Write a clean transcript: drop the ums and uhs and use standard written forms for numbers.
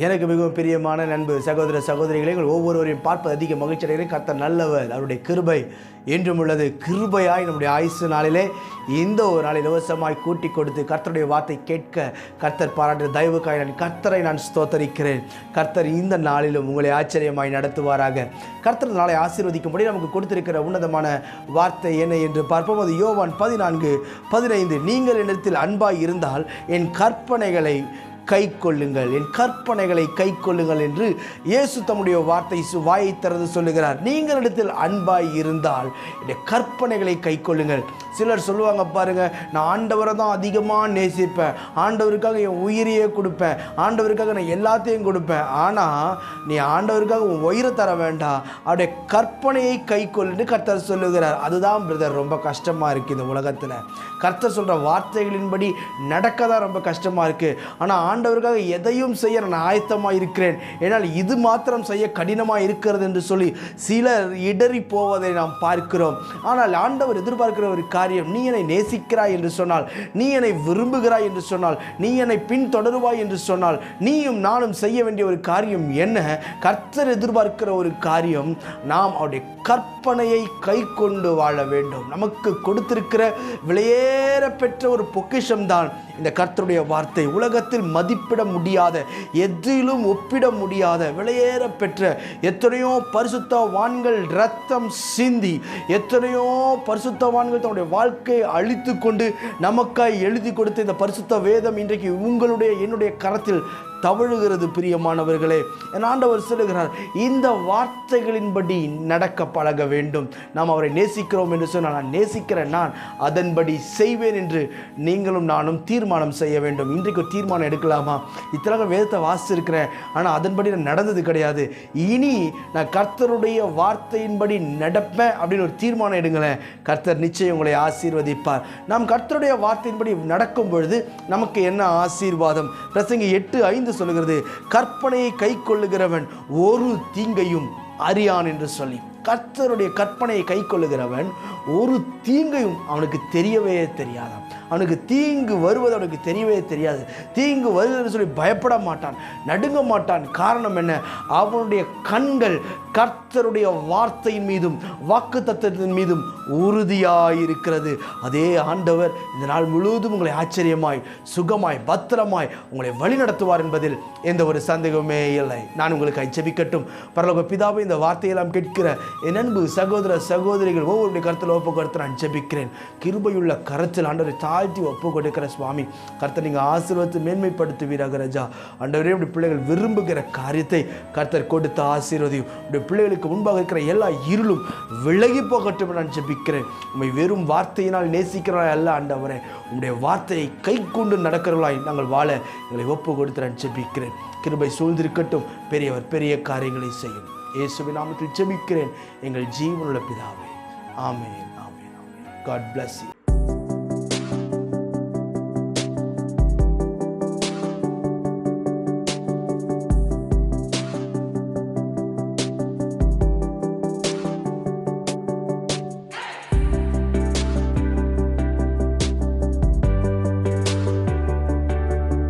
எனக்கு மிகவும் பிரியமான நண்பு சகோதர சகோதரிகளை ஒவ்வொருவரையும் பார்ப்பது அதிக மகிழ்ச்சி அடைகிறேன். கர்த்தர் நல்லவர், அவருடைய கிருபை என்றும் உள்ளது. கிருபையாய் நம்முடைய ஆயுசு நாளிலே இந்த ஒரு நாளை இலவசமாய் கூட்டி கொடுத்து கர்த்தருடைய வார்த்தை கேட்க கர்த்தர் பாராட்டு தயவுக்காய் கர்த்தரை நான் ஸ்தோத்தரிக்கிறேன். கர்த்தர் இந்த நாளிலும் உங்களை ஆச்சரியமாய் நடத்துவாராக. கர்த்தர் நாளை ஆசீர்வதிக்கும்படி நமக்கு கொடுத்திருக்கிற உன்னதமான வார்த்தை என்ன என்று பார்ப்போம். அது யோவான் 14:15. நீங்கள் என்னிடத்தில் அன்பாய் இருந்தால் என் கற்பனைகளை கை கொள்ளுங்கள், என் கற்பனைகளை கை கொள்ளுங்கள் என்று இயேசு தம்முடைய வார்த்தை வாயை திறந்து சொல்லுகிறார். நீங்கள் இடத்தில் அன்பாய் இருந்தால் என்னுடைய கற்பனைகளை கை கொள்ளுங்கள். சிலர் சொல்லுவாங்க பாருங்க, நான் ஆண்டவரை தான் அதிகமாக நேசிப்பேன், ஆண்டவருக்காக என் உயிரையே கொடுப்பேன், ஆண்டவருக்காக நான் எல்லாத்தையும் கொடுப்பேன். ஆனால் நீ ஆண்டவருக்காக உன் உயிரை தர வேண்டாம், அவருடைய கற்பனையை கை கொள்ளுன்னு கர்த்தர் சொல்லுகிறார். அதுதான் பிரதர் ரொம்ப கஷ்டமாக இருக்குது இந்த உலகத்தில். கர்த்தர் சொல்கிற வார்த்தைகளின்படி நடக்க தான் ரொம்ப கஷ்டமாக இருக்குது. ஆனால் ஆண்டவருக்காக எதையும் செய்ய நான் ஆயத்தமாக இருக்கிறேன், ஏன்னால் இது மாத்திரம் செய்ய கடினமாக இருக்கிறது என்று சொல்லி சிலர் இடறி போவதை நாம் பார்க்கிறோம். ஆனால் ஆண்டவர் எதிர்பார்க்கிற ஒரு காரியம், நீ என்னை நேசிக்கிறாய் என்று சொன்னால், நீ என்னை விரும்புகிறாய் என்று சொன்னால், நீ என்னை பின்தொடருவாய் என்று சொன்னால், நீயும் நானும் செய்ய வேண்டிய ஒரு காரியம் என்ன? கர்த்தர் எதிர்பார்க்கிற ஒரு காரியம், நாம் அவருடைய கற்பனையை கை கொண்டு வாழ வேண்டும். நமக்கு கொடுத்திருக்கிற விலையேற பெற்ற ஒரு பொக்கிஷம்தான் இந்த கர்த்தருடைய வார்த்தை. உலகத்தில் மதிப்பிட முடியாத, எதிலும் ஒப்பிட முடியாத விலையேற பெற்ற எத்தனையோ பரிசுத்தவான்கள் இரத்தம் சிந்தி, எத்தனையோ பரிசுத்தவான்கள் தன்னுடைய வாழ்க்கையை அழித்து கொண்டு நமக்காய் எழுதி கொடுத்த இந்த பரிசுத்த வேதம் இன்றைக்கு உங்களுடைய என்னுடைய கரத்தில் தவழுகிறது. பிரியமானவர்களே, என் ஆண்டவர் சொல்லுகிறார், இந்த வார்த்தைகளின்படி நடக்க பழக வேண்டும். நாம் அவரை நேசிக்கிறோம் என்று சொன்னால், நான் நேசிக்கிறேன், நான் அதன்படி செய்வேன் என்று நீங்களும் நானும் தீர்மானம் செய்ய வேண்டும். இன்றைக்கு தீர்மானம் எடுக்கலாமா? இத்தனை வேதத்தை வாசிச்சிருக்கிறேன், ஆனால் அதன்படி நான் நடந்தது கிடையாது, இனி நான் கர்த்தருடைய வார்த்தையின்படி நடப்பேன் அப்படின்னு ஒரு தீர்மானம் எடுங்களேன். கர்த்தர் நிச்சயம் உங்களை ஆசீர்வதிப்பார். நாம் கர்த்தருடைய வார்த்தையின்படி நடக்கும் பொழுது நமக்கு என்ன ஆசீர்வாதம்? பிரசங்கி 8:5 சொல்லுகிறது, கற்பனையை கை கொள்ளுகிறவன் ஒரு தீங்கையும் அறியான் என்று சொல்லி. கர்த்தருடைய கற்பனையை கை கொள்ளுகிறவன் ஒரு தீங்கையும் அவனுக்கு தெரியவே தெரியாதான். அவனுக்கு தீங்கு வருவது அவனுக்கு தெரியவே தெரியாது. தீங்கு வருவதுன்னு சொல்லி பயப்பட மாட்டான், நடுங்க மாட்டான். காரணம் என்ன? அவனுடைய கண்கள் கர்த்தருடைய வார்த்தையின் மீதும் வாக்குத்தத்தத்தின் மீதும் உறுதியாயிருக்கிறது. அதே ஆண்டவர் இந்த நாள் முழுவதும் உங்களை ஆச்சரியமாய், சுகமாய், பத்திரமாய் உங்களை வழி நடத்துவார் என்பதில் எந்த ஒரு சந்தேகமே இல்லை. நான் உங்களுக்கு ஜெபிக்கட்டும். பரலோக பிதாவே, இந்த வார்த்தையெல்லாம் கேட்கிற என் அன்பு சகோதர சகோதரிகள் ஒவ்வொருடைய கருத்தில் ஒப்பு கொடுத்து நான் ஜெபிக்கிறேன். கிருபையுள்ள கரத்தில் ஆண்டவரை தாழ்த்தி ஒப்பு கொடுக்கிற சுவாமி, கர்த்தர் நீங்கள் ஆசீர்வதித்து மேன்மைப்படுத்துவீராக ராஜா. ஆண்டவரே, உடைய பிள்ளைகள் விரும்புகிற காரியத்தை கர்த்தர் கொடுத்து ஆசீர்வதியும். உடைய பிள்ளைகளுக்கு முன்பாக இருக்கிற எல்லா இருளும் விலகி போகட்டும் நான் ஜெபிக்கிறேன். உண்மை வெறும் வார்த்தையினால் நேசிக்கிறவர்களாய் அல்ல ஆண்டவரே, உங்களுடைய வார்த்தையை கை கொண்டு நடக்கிறவர்களாய் நாங்கள் வாழ எங்களை ஒப்பு கொடுத்து நான் ஜெபிக்கிறேன். கிருபை சூழ்ந்திருக்கட்டும். பெரியவர் பெரிய காரியங்களை செய்யும். இயேசுவின் நாமத்தில் ஜெபிக்கிறேன் எங்கள் ஜீவனுள்ள பிதாவே. ஆமென், ஆமென், ஆமென். God bless you.